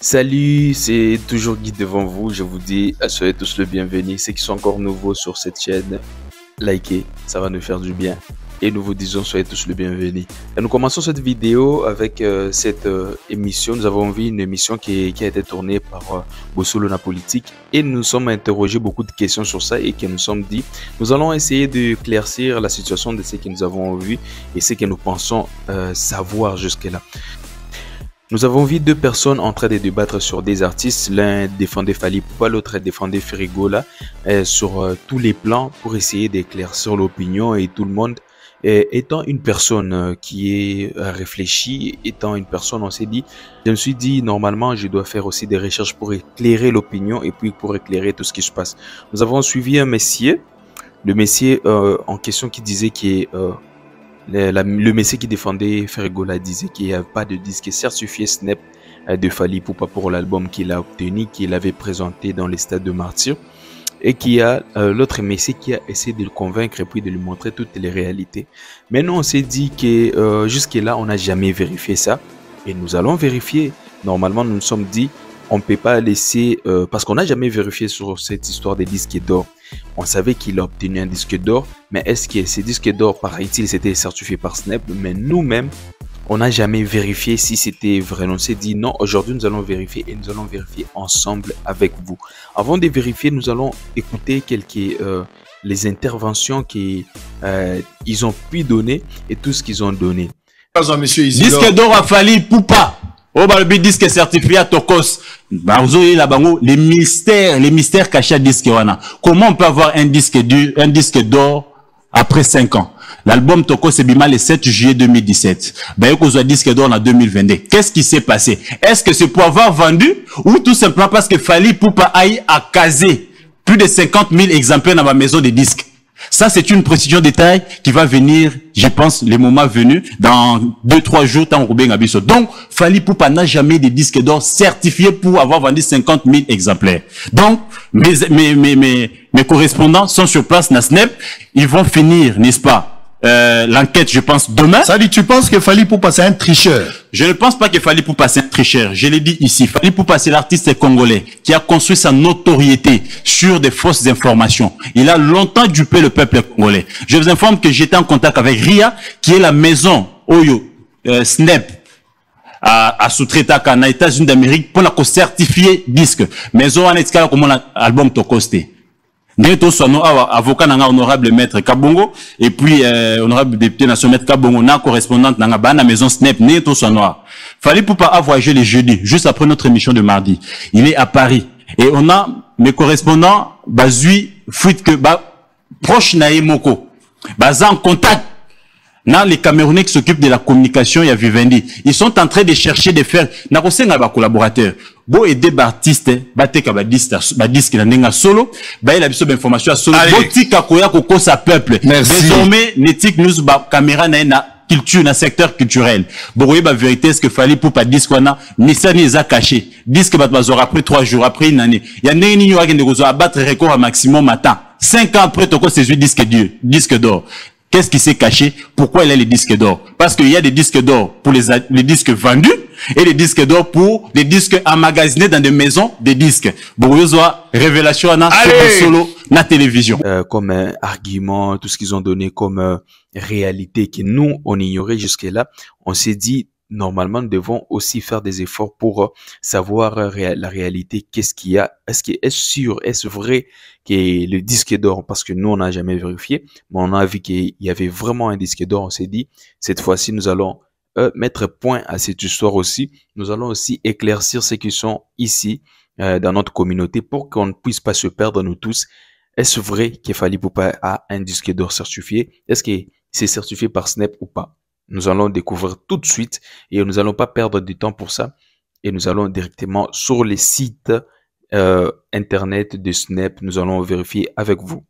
Salut, c'est toujours Guy devant vous. Je vous dis, soyez tous le bienvenu. Ceux qui sont encore nouveaux sur cette chaîne, likez, ça va nous faire du bien. Et nous vous disons, soyez tous le bienvenu. Et nous commençons cette vidéo avec cette émission. Nous avons vu une émission qui a été tournée par Bossolo na Politique. Et nous nous sommes interrogés beaucoup de questions sur ça et que nous sommes dit, nous allons essayer de claircir la situation de ce que nous avons vu et ce que nous pensons savoir jusque-là. Nous avons vu deux personnes en train de débattre sur des artistes. L'un défendait Fally Ipupa, l'autre défendait Firigola sur tous les plans pour essayer d'éclaircir l'opinion et tout le monde. Étant une personne qui est réfléchie, étant une personne, on s'est dit, je me suis dit, normalement, je dois faire aussi des recherches pour éclairer l'opinion et puis pour éclairer tout ce qui se passe. Nous avons suivi un messier, le messier en question qui disait qu'il est... le messier qui défendait Firigola disait qu'il n'y a pas de disque certifié Snap de Fally Ipupa pour l'album qu'il a obtenu, qu'il avait présenté dans les stades de Martyr. Et qu'il y a l'autre messier qui a essayé de le convaincre et puis de lui montrer toutes les réalités. Maintenant, on s'est dit que jusque-là, on n'a jamais vérifié ça. Et nous allons vérifier. Normalement, nous nous sommes dit, on ne peut pas laisser... parce qu'on n'a jamais vérifié sur cette histoire des disques d'or. On savait qu'il a obtenu un disque d'or, mais est-ce que ces disques d'or, paraît-il, c'était certifié par Snap? Mais nous-mêmes, on n'a jamais vérifié si c'était vrai. On s'est dit non, aujourd'hui nous allons vérifier et nous allons vérifier ensemble avec vous. Avant de vérifier, nous allons écouter quelques les interventions qu'ils ont pu donner et tout ce qu'ils ont donné. Disque d'or à Fally Ipupa. Oh bah le disque certifié à Tokos. Les mystères cachés à disque wana. Comment on peut avoir un disque d'or après 5 ans? L'album Tokos est bima le 7 juillet 2017. Ben qu'on soit disque d'or en 2022. Qu'est-ce qui s'est passé? Est-ce que c'est pour avoir vendu ou tout simplement parce que Fally Ipupa aille à caser plus de 50 000 exemplaires dans ma maison de disques? Ça, c'est une précision détail qui va venir, je pense, le moment venu, dans 2-3 jours, tant Robin Abisso. Donc, Fally Ipupa n'a jamais de disques d'or certifiés pour avoir vendu 50 000 exemplaires. Donc, mes correspondants sont sur place, na Snap. Ils vont finir, n'est-ce pas, l'enquête, je pense, demain. Ça dit, tu penses que Fally Ipupa c'est un tricheur? Je ne pense pas que Fally Ipupa c'est un tricheur. Je l'ai dit ici. Fally Ipupa c'est l'artiste congolais qui a construit sa notoriété sur des fausses informations. Il a longtemps dupé le peuple congolais. Je vous informe que j'étais en contact avec RIA, qui est la maison Oyo Snap à sous-traiter aux États-Unis d'Amérique pour la certifier disque. Maison en escale comme un album Tokosté. Nous sommes avocat honorable maître Kabongo et puis honorable député national maître Kabongo na correspondante na ba na maison Snap nous sommes Fally Ipupa a voyagé le jeudi juste après notre émission de mardi. Il est à Paris et on a mes correspondants bazui fuite que proche na Moko en contact. Dans les Camerounais qui s'occupent de la communication, il y a Vivendi. Ils sont en train de chercher de faire, n'a pas collaborateur. Bo aider artiste, bateka disque na nenga solo, il a besoin d'informations à solo. Botika koya koko sa peuple. Désormais, netik news caméra na culture, na secteur culturel. Boye ba vérité est-ce que Fally Ipupa disque wana, Nissa ni za caché. Disque bazora après 3 jours, après une année. Il y a nengi ni yoa kende à battre record à maximum matin. 5 ans après toko c'est disque d'or. Qu'est-ce qui s'est caché? Pourquoi il a les disques d'or? Parce qu'il y a des disques d'or pour les disques vendus et des disques d'or pour des disques emmagasinés dans des maisons de disques. Bourgeois, révélation na solo na télévision. Comme argument, tout ce qu'ils ont donné comme réalité que nous, on ignorait jusque-là, on s'est dit, normalement, nous devons aussi faire des efforts pour savoir la réalité. Qu'est-ce qu'il y a? Est-ce sûr? Est-ce vrai que le disque d'or? Parce que nous, on n'a jamais vérifié, mais on a vu qu'il y avait vraiment un disque d'or. On s'est dit, cette fois-ci, nous allons mettre point à cette histoire aussi. Nous allons aussi éclaircir ceux qui sont ici dans notre communauté pour qu'on ne puisse pas se perdre nous tous. Est-ce vrai que Fally Ipupa a un disque d'or certifié? Est-ce que c'est certifié par Snap ou pas? Nous allons découvrir tout de suite et nous n'allons pas perdre du temps pour ça. Et nous allons directement sur les sites internet de Snap. Nous allons vérifier avec vous.